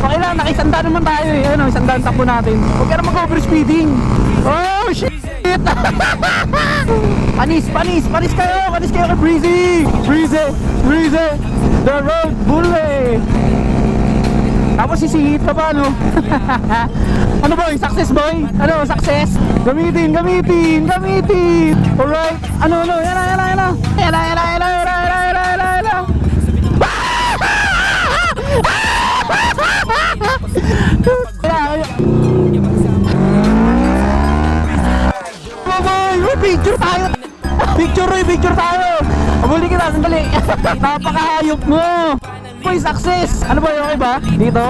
Okay lang, nakisanda naman tayo eh. Ano, isandaan takbo natin. Huwag ka na mag-overspeeding. Oh, shit! Panis kayo kay Breezy! Breezy! The road bully! Tapos sisihit ka pa, no? Ano boy? Success boy? Ano? Success? Gamitin! Alright! Ano? Yan na! Picture tayo! Abuli kita, sandali! Napakahayop mo! Boy, success! Ano ba, okay ba? Dito?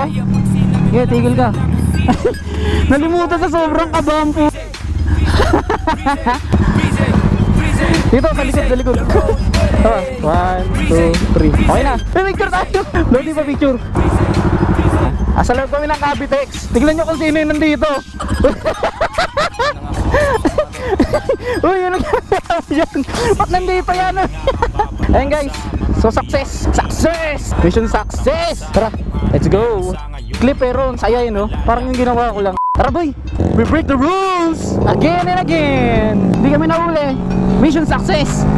Okay, tigil ka. Nalimutan sa sobrang kabampo. Dito, sa likod. 1, 2, 3. Okay na. May picture tayo. Lodi pa picture. Asa loob kami ng Cavitex. Tignan nyo kung sino yung nandito. Uy, yun ang yan. Ba't nandito yan? Ayan guys. So success. Mission success. Tara, let's go. Clip pero saya yun, no? Parang yung ginawa ko lang. Tara boy, we break the rules again and again. Hindi kami nahuli. Mission success.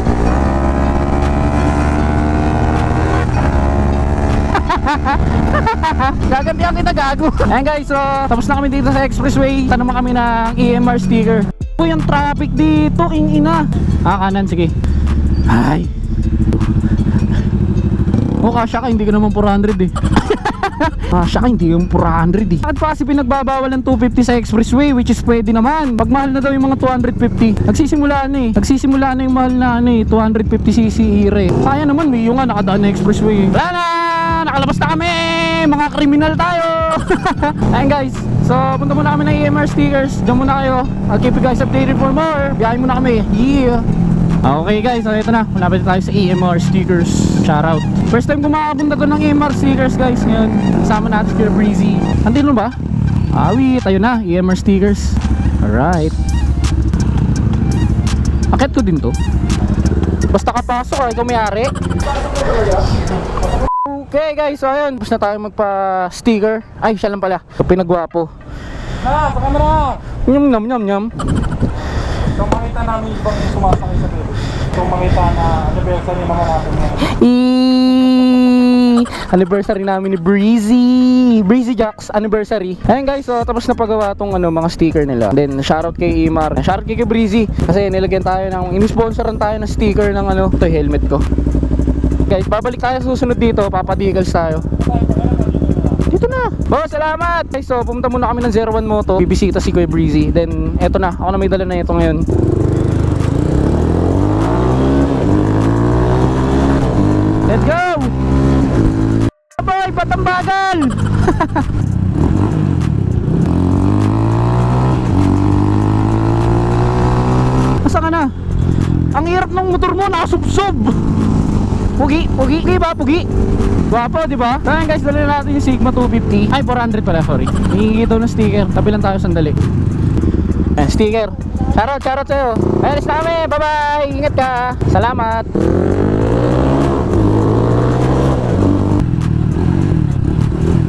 Gagantihan kita, gago. Ayan guys, so tapos na kami dito sa Expressway. Tanong naman kami ng EMR sticker. Uy, yung traffic dito, ina. Kanan, sige. Ay. Kasya ka, hindi ka naman 400 eh. Kasya ka, hindi ka naman 400 eh. Bakit pa kasi pinagbabawal ng 250 sa Expressway, which is pwede naman. Pag mahal na daw yung mga 250, nagsisimula na yung mahal na 250cc ire. Sayang naman, may yung nga nakadaan na Expressway. Wala na! Nakalabas na kami! Mga kriminal tayo! Ayan guys, so punta muna kami ng EMR stickers. Diyan muna kayo. I'll keep you guys updated for more. Biyahin muna kami. Yeah! Okay guys, so ito na. Malapit tayo sa EMR stickers. Shoutout. First time ko makapunta to ng EMR stickers guys. Ngayon, kasama natin si Breezy. Andin mo ba? Awit, ayun na, EMR stickers. Alright. Akit ko din to. Basta kapasok ka, ikaw may-ari. Okay guys, so ayun. Tapos na tayo magpa-sticker. Ay, siya lang pala. Ito pinagwapo. Sa camera! Nyam. Kung makita namin ibang sumasakay sa bebe. Kung makita na anniversary naman natin ngayon. Anniversary namin ni Breezy Jaxx anniversary. Ayun guys, so tapos na pagawa tong mga sticker nila. Then shoutout kay Imar, shoutout kay Breezy kasi nilagyan tayo ng ini-sponsoran tayo ng sticker ng ito yung helmet ko. Guys, babalik tayo susunod dito, papadigals tayo. Dito na. Boss, salamat. Okay, so pumunta muna kami ng One Moto. Bibisita si Kuya Breezy. Then eto na, ako na may dala na ito ngayon. Let's go! Boy, patambagal! Asa ka na? Ang hirap ng motor mo, nakasubsob! Pugi ba? Guwapo, di ba? Kaya guys, dali natin yung Sigma 250. Ay, 400 pala, sorry. Hihingi daw ng sticker. Tabi lang tayo sandali. Ayan, sticker. Shoutout sa'yo. Ayan, na kami. Bye-bye. Ingat ka. Salamat.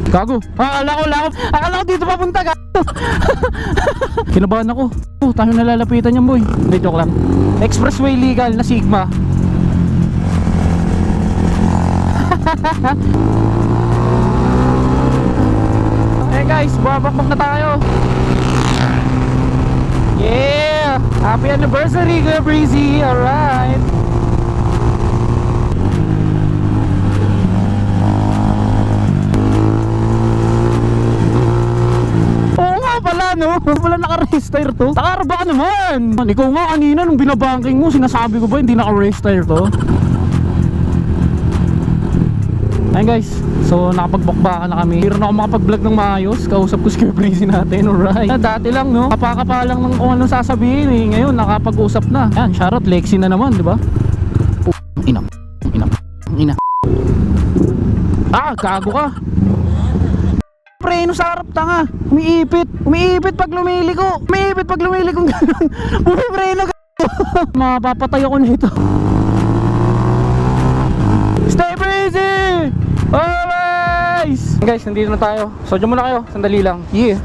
Gago. Akala ko dito papunta, gago. Kinabahan ako. Tayo nalalapitan yan, boy. Hindi, joke lang. Expressway legal na Sigma. Hey guys, babakbak na tayo. Yeah! Happy anniversary, Kuya Breezy. Alright. Oo nga pala, no? Wala naka-register to. Takara ba ka naman? Ikaw nga kanina nung binabanking mo, sinasabi ko ba hindi naka-register to? Ayun guys, so nakapagbakbakan na kami. Meron ako makapag-vlog ng maayos. Kausap ko si Kuya Breezy natin, alright. Dati lang, no? Kapaka lang ng kung anong sasabihin eh. Ngayon, nakapag-usap na. Yan, shoutout, Lexi na naman, di ba? Ina. Gago ka. Preno sa harap, tanga. Umiipit pag lumiliko. Gano'n. Umipreno ka. Mapapatay ako na ito. Stay Breezy! Alright! guys! Guys, nandito na tayo. So, dyan muna kayo. Sandali lang. Yeah.